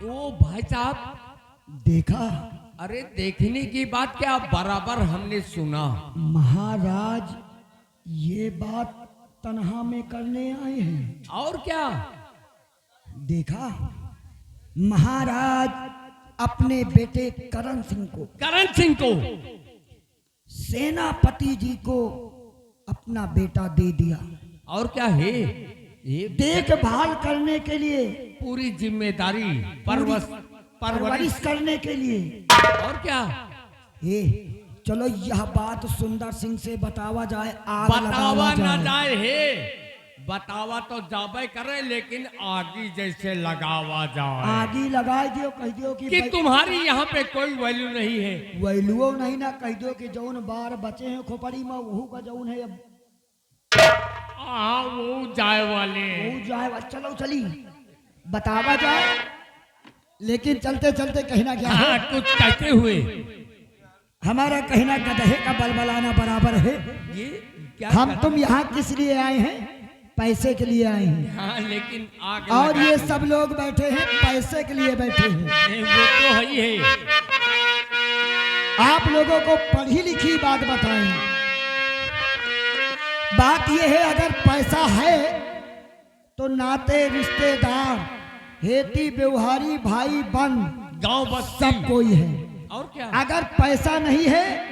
ओ भाई साहब, देखा अरे देखने की बात क्या, बराबर हमने सुना। महाराज ये बात तन्हा में करने आए हैं। और क्या? देखा महाराज अपने बेटे करण सिंह को, करण सिंह को सेनापति जी को अपना बेटा दे दिया। और क्या है, ये देखभाल करने के लिए, पूरी जिम्मेदारी, परवरिश करने के लिए। और क्या? ये चलो यह बात सुंदर सिंह से बतावा जाए, आग बतावा लगावा न जाए। जाए है, बतावा तो जाबे करे, लेकिन आगी जैसे लगावा जाए। आगी लगा दियो, कह दियो कि तुम्हारी यहाँ पे कोई वैल्यू नहीं है। वैल्यू नहीं ना, कह दियो कि जौन बार बचे हैं खोपड़ी में वहू का जौन है अब वो जाए वाले, वो जाए। चलो चली बतावा जाए, लेकिन चलते चलते कहना क्या है? कुछ कहते हुए हमारा कहना गधे का बलबलाना बराबर है। ये क्या हम तुम यहाँ किस लिए आए हैं? पैसे के लिए आए हैं। हाँ, लेकिन आग और लगा ये दो। सब लोग बैठे हैं पैसे के लिए बैठे हैं। वो तो है ही है। आप लोगों को पढ़ी लिखी बात बताएं। बात यह है, अगर पैसा है तो नाते रिश्तेदार, हेती व्यवहारी, भाई बन, गांव बस सब कोई है। और क्या? अगर पैसा नहीं है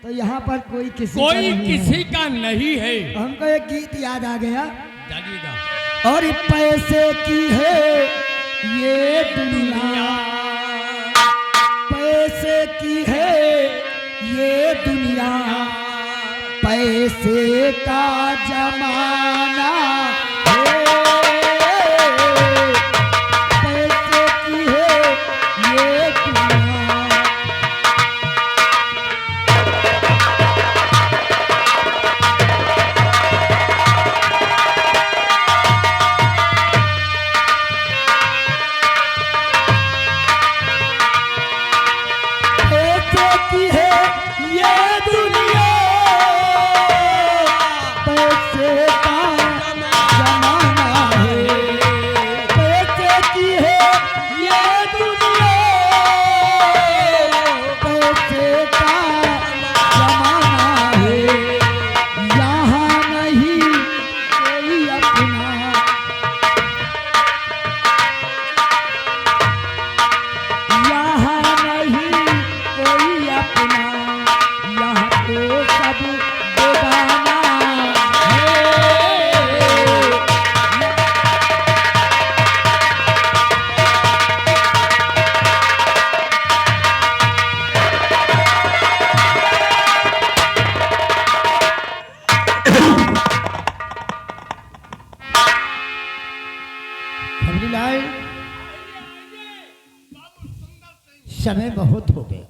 तो यहाँ पर कोई किसी का कोई नहीं किसी है। का नहीं है। हमको एक गीत याद आ गया, जाइएगा। और पैसे की है ये दुनिया, पैसे की है ये दुनिया, पैसे का जमाना है, पैसे की है ये दुनिया। पैसे की है ये दुनिया, पैसे का जमाना है, पैसे की है ये दुनिया, पैसे का जमाना है, यहाँ नहीं कोई अपना, यहाँ नहीं कोई अपना, यहाँ तो सब बेगाना है। खबरीलाल, समय बहुत हो गया,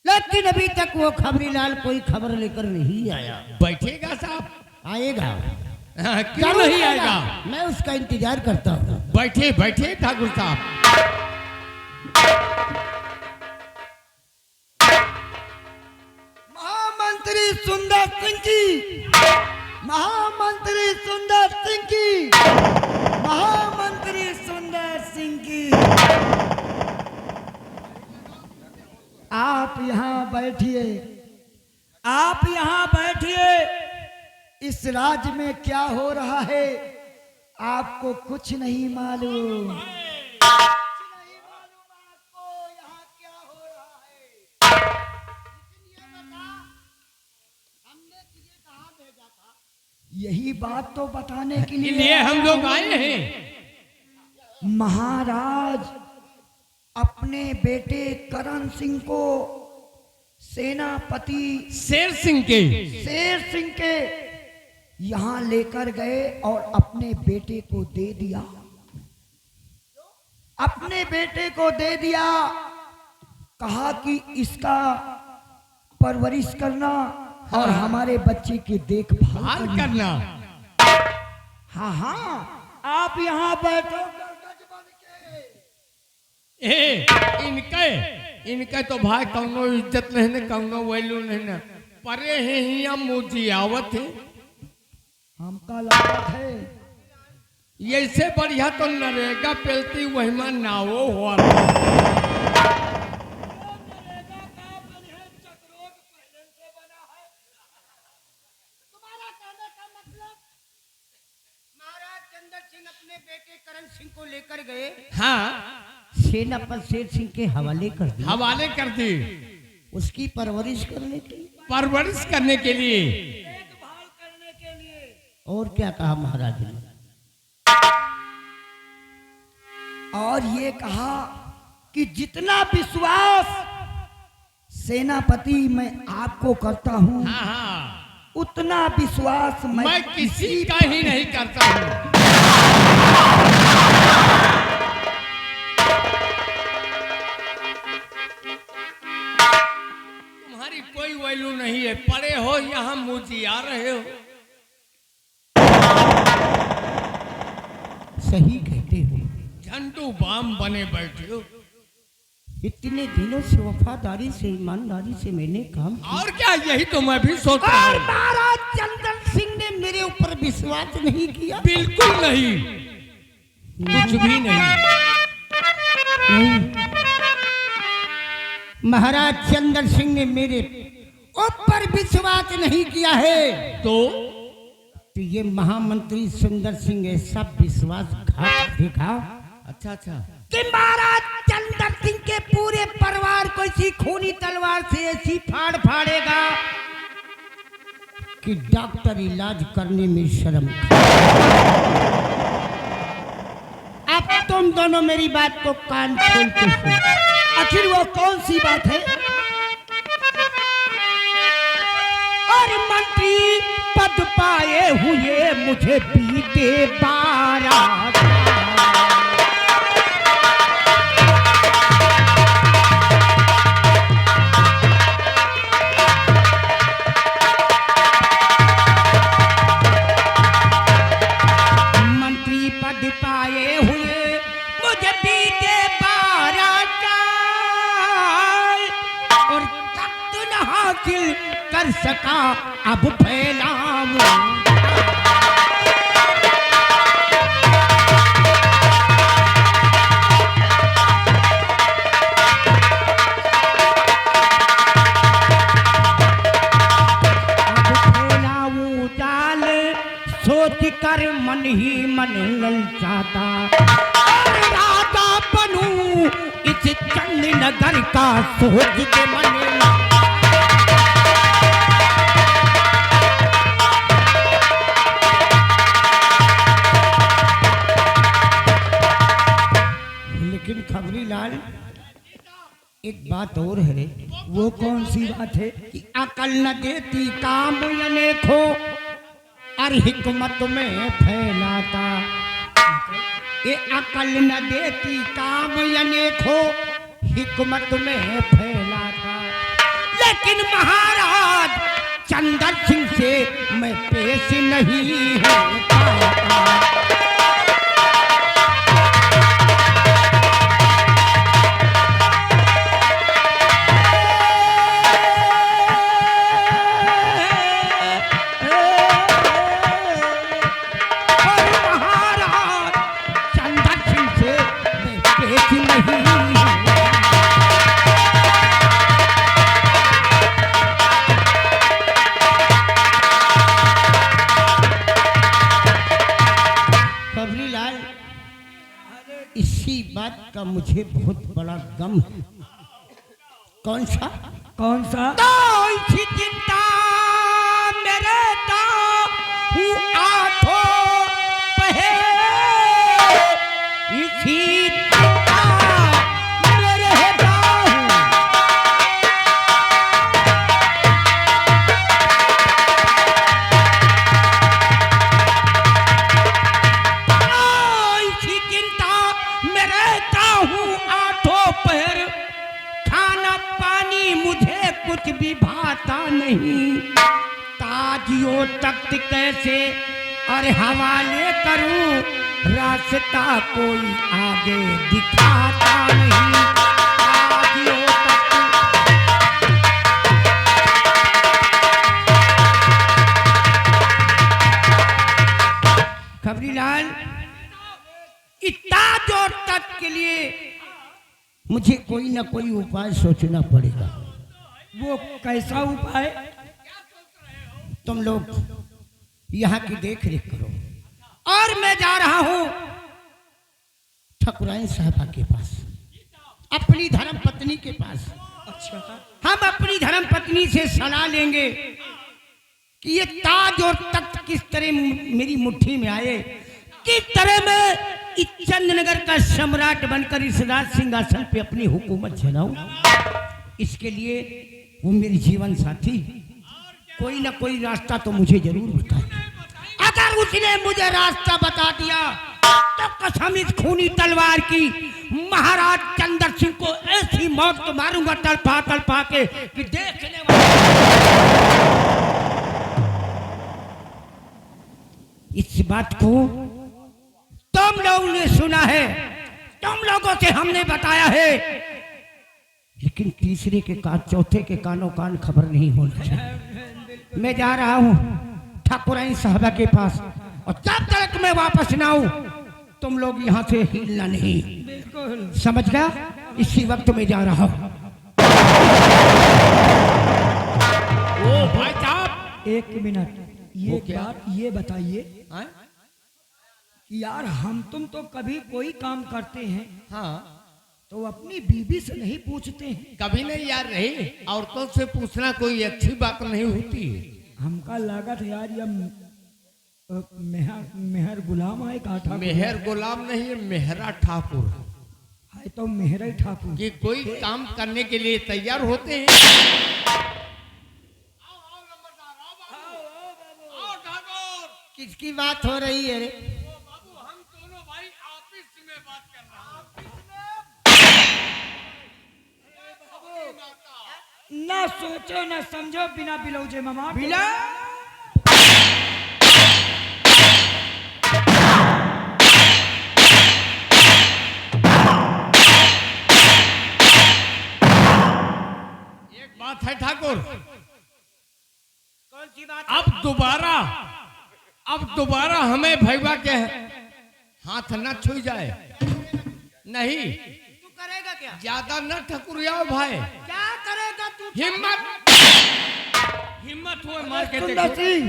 लेकिन अभी तक वो खबरीलाल कोई खबर लेकर नहीं आया। बैठेगा साहब? आएगा। क्यों नहीं आएगा? मैं उसका इंतजार करता हूँ। बैठे बैठे ठाकुर साहब। महामंत्री सुंदर सिंह की, महामंत्री सुंदर सिंह की, महामंत्री सुंदर सिंह की, आप यहाँ बैठिए, आप यहाँ बैठिए। इस राज्य में क्या हो रहा है आपको कुछ नहीं मालूम। यही बात तो बताने के लिए हम लोग आए हैं। महाराज अपने बेटे करण सिंह को सेनापति शेर सिंह के, शेर सिंह के यहाँ लेकर गए और अपने बेटे को दे दिया, अपने बेटे को दे दिया। कहा कि इसका परवरिश करना और हमारे बच्चे की देखभाल करना। हाँ हाँ, आप यहाँ बैठो। इनके तो भाई कौनो इज्जत नहीं न, कौनो वैल्यू नहीं न, परे हैं मुझी आवत है। हमका लागत है ये से बढ़िया तो नरेगा पेलती वही में नावो हुआ। अपने बेटे करण सिंह को लेकर गए, हाँ सेनापति शेर सिंह के हवाले कर दिया, हवाले कर दी उसकी परवरिश करने के लिए, परवरिश करने के लिए, देखभाल करने के लिए। और क्या कहा महाराज ने? और ये कहा कि जितना विश्वास सेनापति मैं आपको करता हूं, हाँ हाँ उतना विश्वास मैं किसी का ही नहीं करता हूँ। तुम्हारी कोई वैल्यू नहीं है, पड़े हो यहाँ मुझिया रहे हो। सही कहते हो, झंडू बाम बने बैठे हो। इतने दिनों से वफादारी से ईमानदारी से मैंने काम किया। और क्या, यही तो मैं भी सोच रहा और हूँ। महाराज चंदन सिंह ने मेरे ऊपर विश्वास नहीं किया। बिल्कुल नहीं, कुछ भी नहीं। महाराज चंदन सिंह ने मेरे ऊपर विश्वास नहीं किया है, तो ये महामंत्री सुंदर सिंह ऐसा विश्वासघात दिखा अच्छा अच्छा कि महाराज चंदन सिंह के पूरे परिवार को इसी खूनी तलवार से ऐसी फाड़ फाड़ेगा कि डॉक्टर इलाज करने में शर्म खाए। अब तुम दोनों मेरी बात को कान खोल के सुनो। आखिर वो कौन सी बात है? और मंत्री पद पाए हुए मुझे बीते 12 साल। मंत्री पद पाए हुए मुझे बीते 12 साल और तख्त न हासिल कर सका, अब फैलाऊं। सोच कर मन ही मन ललचाता और राजा बनूं इस चंद नगर का, सोच के मन लेकिन खबरी लाल एक बात और है। वो कौन सी बात है? कि अकल न देती काम अनेको और हिकमत में फैलाता। ये अकल न देती काम अनेको हिकमत में फैलाता। लेकिन महाराज चंदन सिंह से मैं पेश नहीं हो पाता। इसी बात का मुझे बहुत बड़ा गम है। कौन सा? कौन सा? तो इसी चिंता मेरे तो हूँ आठों पहर, इसी चिंता मेरे दाहू। इसी चिंता मैं रहता हूँ आठों पहर, खाना पानी मुझे कुछ भी भाता नहीं। ताजियो तख्त कैसे और हवाले करूं, रास्ता कोई आगे दिखाता नहीं। ताजियो तख्त खबरी लाल इतना जोर तक के लिए मुझे कोई ना कोई उपाय सोचना पड़ेगा। वो कैसा उपाय? तुम लोग यहाँ की देख रेख करो और मैं जा रहा हूँ ठकुराइन साहबा के पास, अपनी धर्म पत्नी के पास। अच्छा, हम अपनी धर्म पत्नी से सलाह लेंगे कि ये ताज और तख्त किस तरह मेरी मुट्ठी में आए, किस तरह मैं इस चंद्रनगर का सम्राट बनकर इस राज सिंहासन पे अपनी हुकूमत चलाऊं। इसके लिए वो मेरी जीवन साथी कोई ना कोई रास्ता तो मुझे जरूर बताए। अगर उसने मुझे रास्ता बता दिया तो कसम इस खूनी तलवार की महाराज चंद्र सिंह को ऐसी मौत तो मारूंगा तड़पा तड़पा के कि देखने इस बात को तुम लोगों ने सुना है, तुम लोगों से हमने बताया है, लेकिन तीसरे के कान चौथे के कानों कान खबर नहीं होना चाहिए। मैं जा रहा हूँ ठाकुराइन साहबा के पास और जब तक मैं वापस ना आऊं तुम लोग यहाँ से हिलना नहीं। बिल्कुल समझ गया? इसी वक्त मैं जा रहा हूँ। ओ भाई साहब, एक मिनट, ये वो क्या? बात ये बताइए हैं? कि यार हम तुम तो कभी कोई काम करते हैं हाँ, तो अपनी बीवी से नहीं पूछते हैं। कभी नहीं यार रही, औरतों से पूछना कोई अच्छी बात नहीं होती है। हमका लागत यार ये मेहर गुलाम है का ठाकुर मेहर गुलाम नहीं है, मेहरा ठाकुर है तो मेहरा ही ठाकुर। कि कोई काम करने के लिए तैयार होते हैं। किसकी बात हो रही है रे? हम दोनों भाई ऑफिस में बात कर रहे हैं। ना सोचो ना समझो, बिना बिलौजे मामा बिला एक बात है ठाकुर, कौन सी बात? अब दोबारा हमें भैया के हाथ न छू जाए। नहीं, तू करेगा क्या? ज्यादा न ठकुरियाओ भाई। क्या करेगा तू? हिम्मत हुए मार के सुंदर देखो, सिंह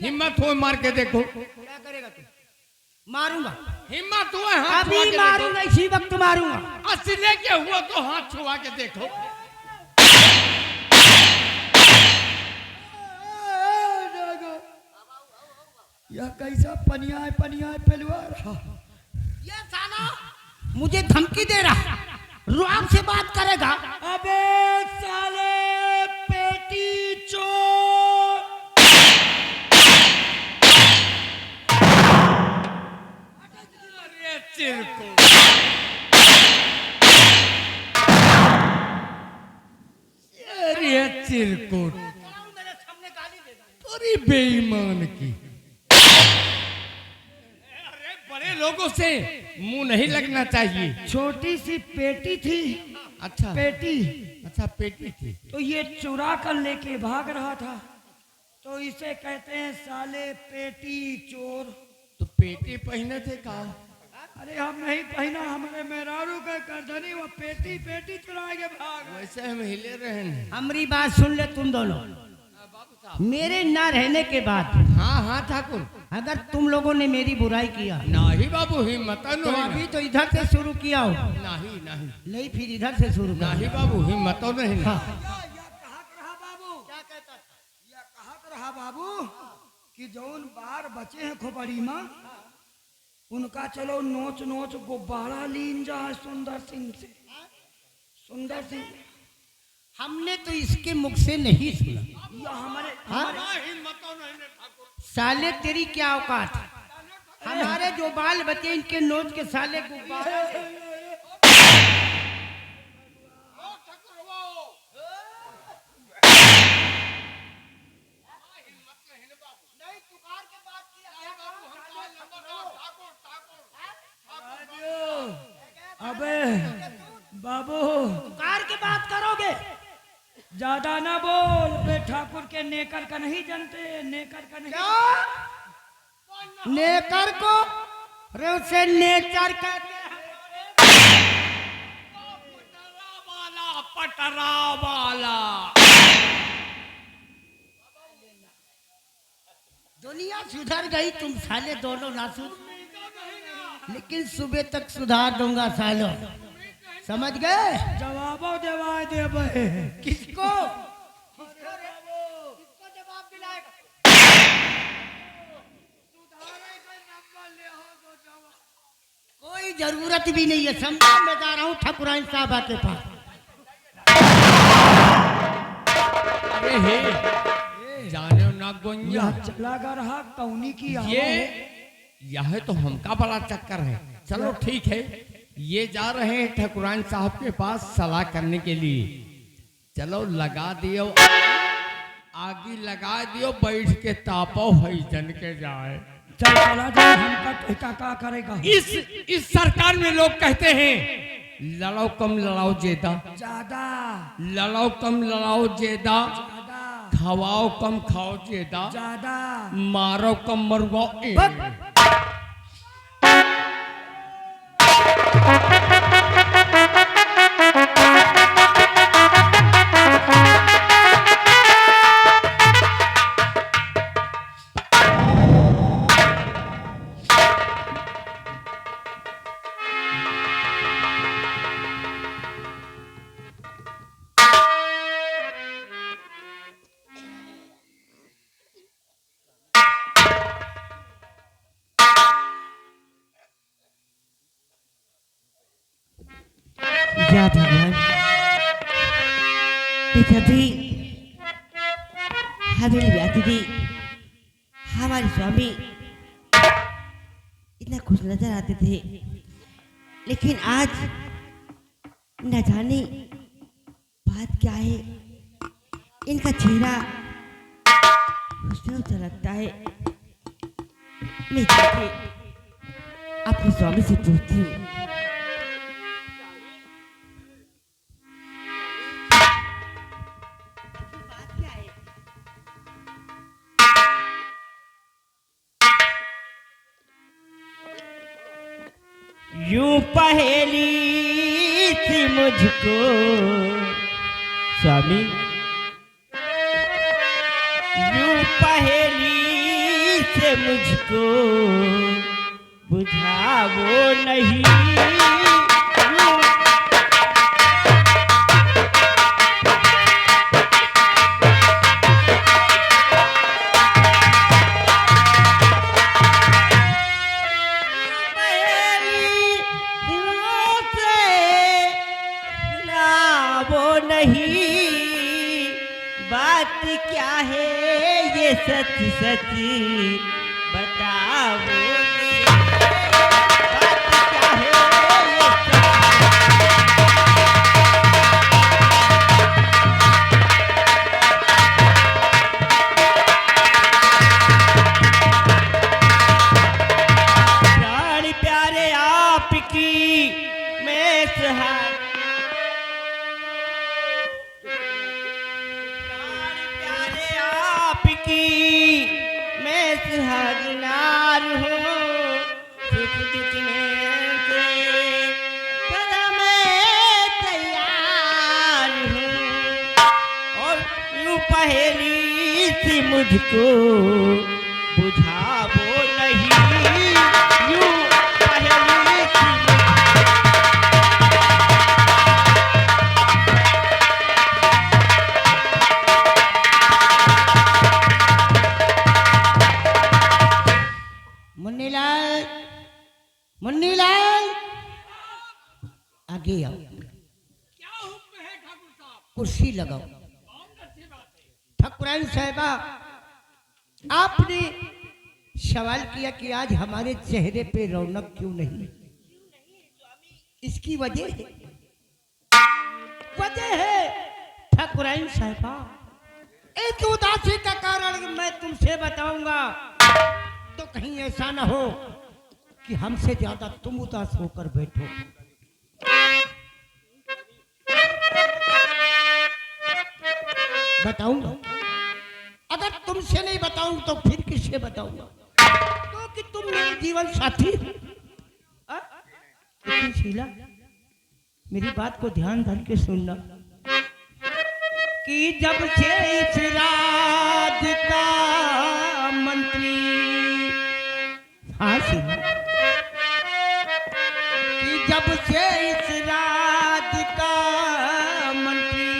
हिम्मत हुए मार के देखो, क्या करेगा तू? मारूंगा, हिम्मत हुए हाथ छुआ अभी के मारूंगा, इसी वक्त मारूंगा। देखो। असले के हुआ तो हाथ छुआ के देखो। यह कैसा पनिया पहलवान। ये साला मुझे धमकी दे रहा, रुआब से बात करेगा। अबे साले पेटी चोर, अरे चिरकुट, अरे चिरकुट, मेरे सामने गाली देगा। पूरी बेईमान की। अरे बड़े लोगों से मुंह नहीं लगना चाहिए। छोटी सी पेटी थी। अच्छा पेटी अच्छा, पेटी थी। तो ये चुरा कर लेके भाग रहा था, तो इसे कहते हैं साले पेटी चोर। तो पेटी पहने थे का? अरे हम नहीं पहना, हमारे मेहरारू का करधनी वो पेटी पेटी चुराएंगे भाग। वैसे हम हिले रहे हैं। हमारी बात सुन ले तुम दोनों। मेरे ना रहने के बाद हाँ हाँ ठाकुर, अगर तुम लोगों ने मेरी बुराई किया नहीं बाबू, हिम्मत तो अभी तो इधर से शुरू किया हो, नहीं नहीं नहीं फिर इधर से शुरू कर। नहीं बाबू, हिम्मत नहीं। कहा रहा बाबू, क्या कहता? या कहा रहा बाबू कि जौन बार बचे हैं खोपड़ी में, उनका चलो नोच नोच गुब्बारा लीन जाए सुंदर सिंह से। सुंदर सिंह हमने तो इसके मुख से नहीं सुना। या हमारे साले तेरी क्या औकात? हमारे जो बाल बचे इनके नोच के साले गुब्बारे। अबे बाबू कार की बात करोगे? ज्यादा ना बोल। बे ठाकुर के नेकर का नहीं जानते, नेकर का नहीं। नेकर को अरे उसे नेचर कहते हैं। पटरा वाला दुनिया सुधर गई, तुम साले दोनों ना लेकिन सुबह तक सुधार दूंगा सालों, समझ गए? जवाबो देवाए देवे किसको? जवाब दिलाएगा? कोई जरूरत भी नहीं है, समझा? मैं जा रहा हूँ ठकुराइन साहबा के पास। अरे हे जाने ना गोंजा चला कर रहा कौनी की ये यह तो हमका बड़ा चक्कर है। चलो ठीक है, ये जा रहे हैं ठकुराइन साहब के पास सलाह करने के लिए। चलो लगा दियो आगी, लगा दियो, बैठ के तापो है जन के जाए। चल चला जाए, हमका ठेका का करेगा? इस सरकार में लोग कहते हैं लड़ाओ कम लड़ाओ ज्यादा, ज्यादा लड़ाओ कम लड़ाओ ज्यादा, ज्यादा खवाओ कम खाओ ज्यादा, ज्यादा मारो कम मरवाओ। या भगवान, कभी हवेली में आती थी हमारे स्वामी, इतना खुश नजर आते थे, लेकिन आज न जाने बात क्या है, इनका चेहरा खुशनुमा सा लगता है। मैं जाके अपने स्वामी से पूछती हूँ। यूं पहेली थी मुझको स्वामी, यूं पहेली से मुझको बुझावो नहीं। बात क्या है ये सच सच बताओ, बात क्या है ये प्राण प्यारे आपकी मैं सहारा, मैं सुहागनार हूँ, सुख दुख में से सदा मैं तैयार हूँ, और यूं पहेली सी मुझको बुझावो नहीं, यूं पहेली सी मुन्नीलाल, मुन्नीलाल आगे आओ, क्या हुक्म है ठाकुर साहब? कुर्सी लगाओ। ठकुराइन साहिबा, आपने सवाल किया कि आज हमारे चेहरे पे रौनक क्यों नहीं? इसकी वजह है ठकुराइन साहिबा, इस उदासी का कारण मैं तुमसे बताऊंगा, तो कहीं ऐसा ना हो कि हमसे ज्यादा तुम उदास होकर बैठो। बताऊंगा, अगर तुमसे नहीं बताऊंगा तो फिर किससे बताऊंगा? क्योंकि तुम मेरे जीवन साथी, थी शीला, मेरी बात को ध्यान धर के सुनना कि जब से इस राज का मंत्री, हाँ शीला, कि जब से इस राज का मंत्री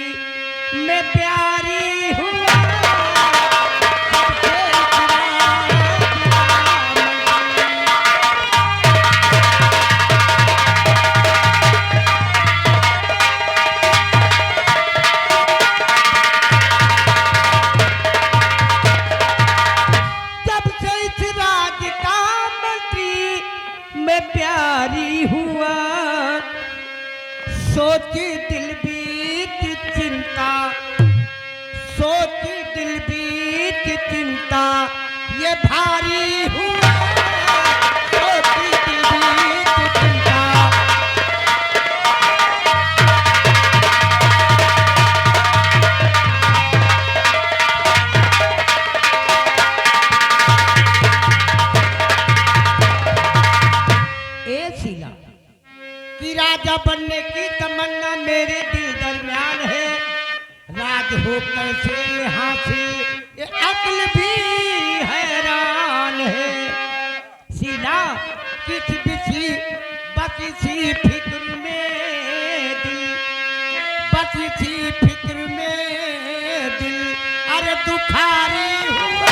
मैं प्यारी हुआ, जब से इस राज का मंत्री मैं प्यारी हुआ, सोच दिल बीत चिंता, सोच दिल बीत चिंता ये भारी हुआ, सोच दिल बीत चिंता। ए शीला, कि राजा बनने की तमन्ना मेरे दिल दरमियान है, राज हो कैसे हासिल ये अक्ल भी हैरान है। शीला, किस बिसी बस इसी फिक्र में दिल, बस इसी फिक्र में दिल, अरे दुखारी हुआ।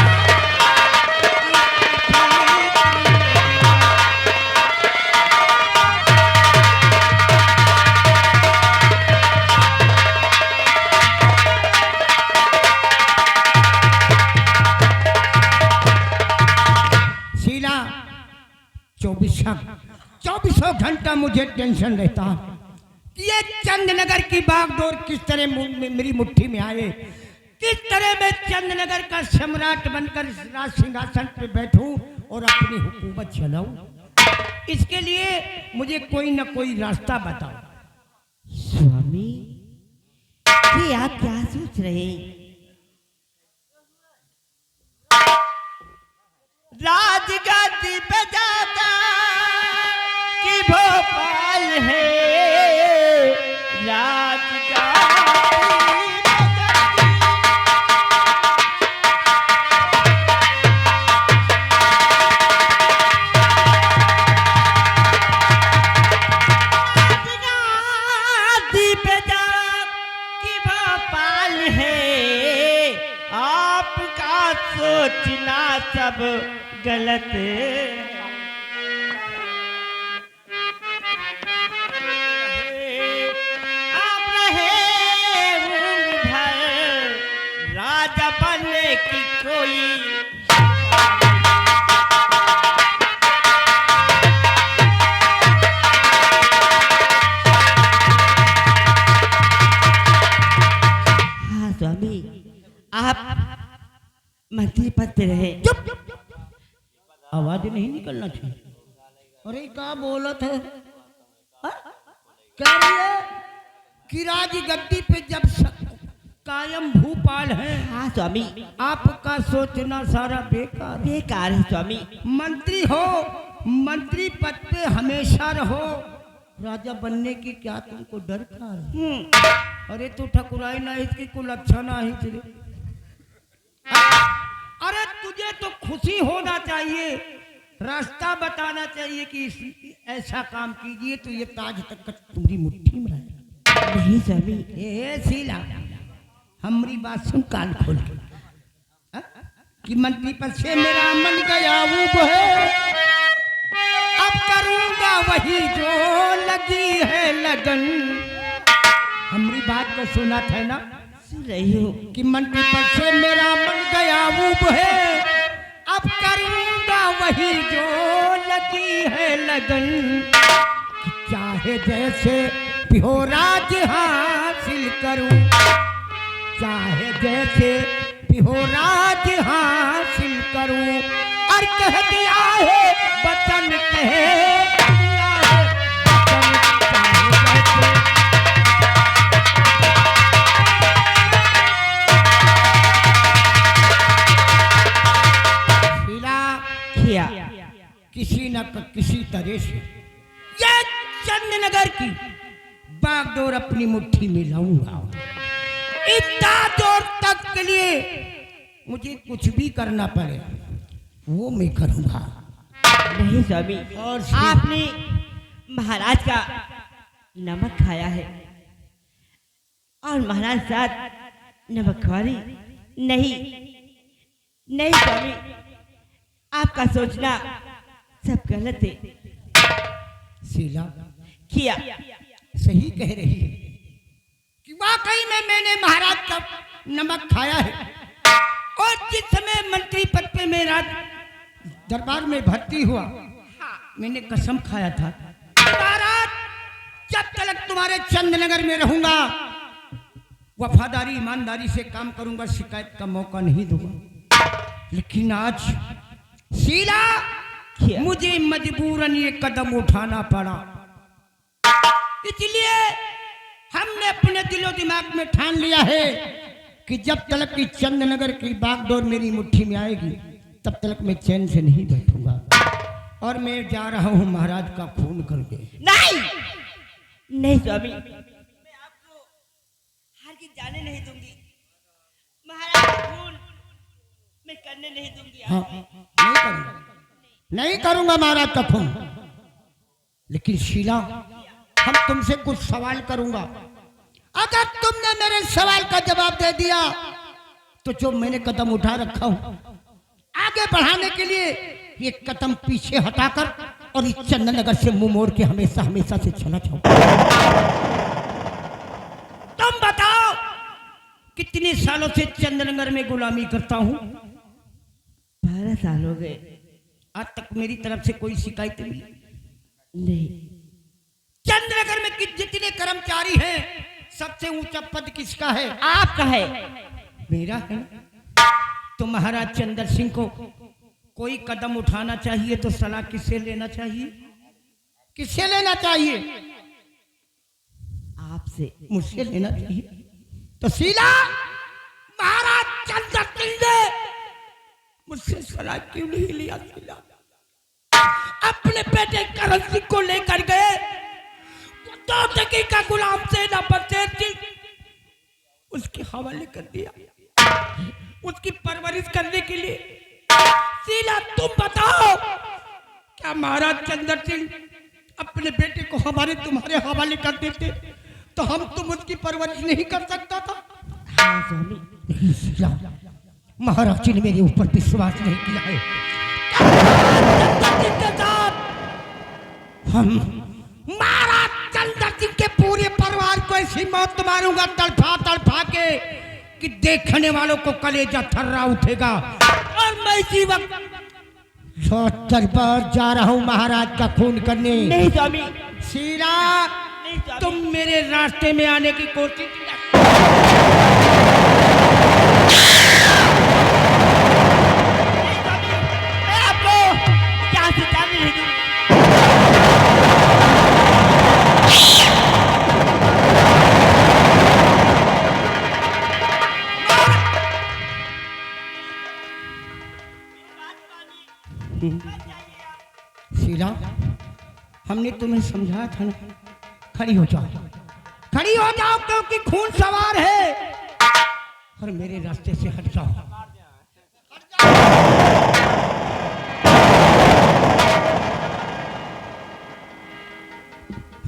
शीला, 24 घंटा मुझे टेंशन रहता कि ये चंदनगर की बागडोर किस तरह मेरी मुट्ठी में आए, किस तरह मैं चंदनगर का सम्राट बनकर राज सिंहासन पे बैठूं और अपनी हुकूमत चलाऊं। इसके लिए मुझे कोई न कोई रास्ता बताओ। स्वामी, ये आप क्या सोच रहे हैं? राजगद्दी पे जाता कि भोपाल है, राजगद्दी पे जाती। राजगद्दी पे जा कि भोपाल है, आपका सोचना सब गलत आप रहे उम्र भर राजा बनने की कोई। हाँ स्वामी, आप मंत्री पद पे रहे। आवाज नहीं निकलना चाहिए। अरे क्या बोलत है? हाँ? कह रही है कि राजगद्दी पे जब कायम भूपाल है, हाँ स्वामी, आपका सोचना सारा बेकार है। बेकार है स्वामी। मंत्री हो, मंत्री पद पे हमेशा रहो, राजा बनने की क्या तुमको डर था? अरे तू ठकुराई ना इसकी कुल अच्छा ना ही तेरे। अरे तुझे तो खुशी होना चाहिए, रास्ता बताना चाहिए कि ऐसा काम कीजिए तो ये ताज तक का तुम्हारी मुट्ठी में रहेगा। नहीं स्वामी, ए शीला, हमारी बात सुन कान खोल के। हाँ? कि मंत्री पद से मेरा मन गया वो है, अब करूंगा वही जो लगी है लगन। हमारी बात को सुना था ना? सुन रही हो कि मंत्री पद से मेरा मन गया वो है, अब करूंगा वही जो लगी है लगन। कि चाहे जैसे भी हो राज हासिल करूं, चाहे जैसे भी हो राज हासिल करूं, और कह दिया है वचन, कह दिया है वचन, चाहे जैसे। शीला, किया। किसी न किसी तरह से ये चंद्रनगर की बागडोर अपनी मुट्ठी में लाऊंगा। इतना दूर तक के लिए मुझे कुछ भी करना पड़े वो मैं करूंगा। नहीं स्वामी, और आपने महाराज का नमक खाया है और महाराज साथ नमकखोरी नहीं। नहीं स्वामी, आपका सोचना सब गलत है। शीला किया सही कह रही है कि वाकई में मैंने महाराज का नमक खाया है। और जिस समय मंत्री पद पे मेरा दरबार में भर्ती हुआ, मैंने कसम खाया था महाराज जब तक तुम्हारे चंद्रनगर में रहूंगा वफादारी ईमानदारी से काम करूंगा, शिकायत का मौका नहीं दूंगा। लेकिन आज शीला मुझे मजबूरन ये कदम उठाना पड़ा। इसलिए हमने अपने दिलो दिमाग में ठान लिया है कि जब तक की चंद्रनगर की बागडोर मेरी मुट्ठी में आएगी तब तक मैं चैन से नहीं बैठूंगा। और मैं जा रहा हूं महाराज का खून करके। नहीं नहीं स्वामी, मैं आपको हार के जाने नहीं दूंगी। महाराज का खून मैं करने नहीं दूंगी। हाँ, नहीं करूंगा, नहीं करूंगा महाराज का खून। लेकिन शीला हम तुमसे कुछ सवाल करूंगा। अगर तुमने मेरे सवाल का जवाब दे दिया तो जो मैंने कदम उठा रखा हूं आगे बढ़ाने के लिए ये कदम पीछे हटाकर और इस चंद्रनगर से मुंह मोड़ के हमेशा हमेशा से चला जाओ। तुम बताओ कितने सालों से चंद्रनगर में गुलामी करता हूं? 12 साल हो गए। आज तक मेरी तरफ से कोई शिकायत मिली नहीं। चंद्रनगर में जितने कर्मचारी हैं सबसे ऊंचा पद किसका है? आपका है। मेरा है। तो महाराज चंद्र सिंह को कोई कदम उठाना चाहिए तो सलाह किससे लेना चाहिए? किससे लेना चाहिए? आपसे। मुझसे लेना चाहिए। तो शीला महाराज चंद्र सिंह ने मुझसे सलाह क्यों नहीं लिया? शीला अपने बेटे करण सिंह को लेकर गए, दो टकी का गुलाम सेना पर उसके हवाले कर दिया उसकी परवरिश करने के लिए। शीला तुम बताओ क्या महाराज चंद्र सिंह अपने बेटे को तुम्हारे हवाले कर देते तो हम तुम उसकी परवरिश नहीं कर सकता था? हाँ स्वामी। शीला महाराज जी ने मेरे ऊपर विश्वास नहीं किया है। हम महाराज चंद्र सिंह के पूरे परिवार को ऐसी मौत मारूंगा तड़फा तड़फा के कि देखने वालों को कलेजा थर्रा उठेगा। और मैं इसी वक्त 70 बार जा रहा हूं महाराज का खून करने। नहीं स्वामी। शीला नहीं स्वामी। तुम मेरे रास्ते में आने की कोशिश मैं आपको क्या से जाने नहीं दूंगी। शीला हमने तुम्हें समझाया था ना, खड़ी हो जाओ, खड़ी हो जाओ क्योंकि खून सवार है और मेरे रास्ते से हट जाओ।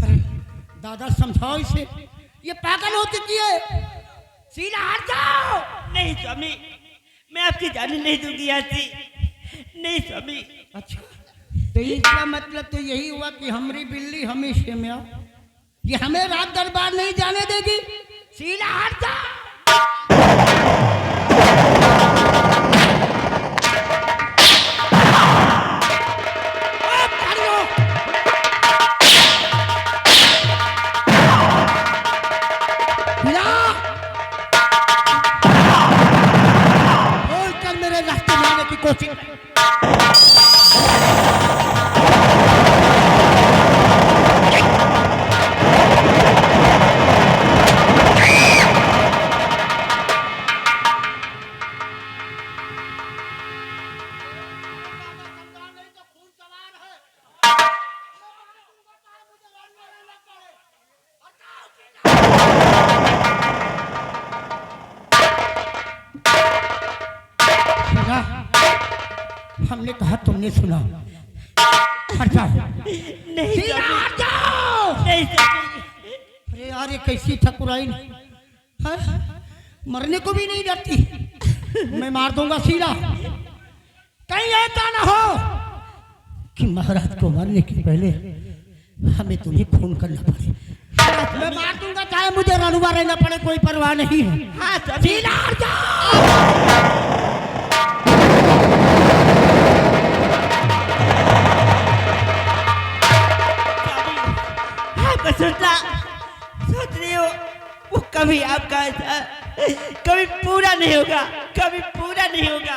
अरे दादा समझाओ इसे, ये पागल हो चुकी है। शीला हट जाओ। नहीं स्वामी, मैं आपकी जाने नहीं दूंगी यहाँ से। नहीं स्वामी। अच्छा तो इसका मतलब तो यही हुआ कि हमारी बिल्ली हमेशा में आओ, ये हमें रात दरबार नहीं जाने देगी। शीला हट जा। बोलकर मेरे रास्ते में आने की कोशिश। हमने कहा तुमने सुना। हट जाओ। नहीं शीला, स्वामी, हट जाओ। नहीं स्वामी। अरे यार ये कैसी ठकुराइन, हाँ? मरने को भी नहीं डरती। मैं मार दूंगा शीला। कहीं ऐसा ना हो कि महाराज को मारने के पहले हमें तुम्हें खून करना पड़े। मैं मार दूंगा चाहे मुझे रणुआ रहना पड़े, कोई परवाह नहीं है। हाँ स्वामी। शीला, हट जाओ। आपका सोचना सोच रही हो वो कभी आपका ऐसा कभी पूरा नहीं होगा, कभी पूरा नहीं होगा।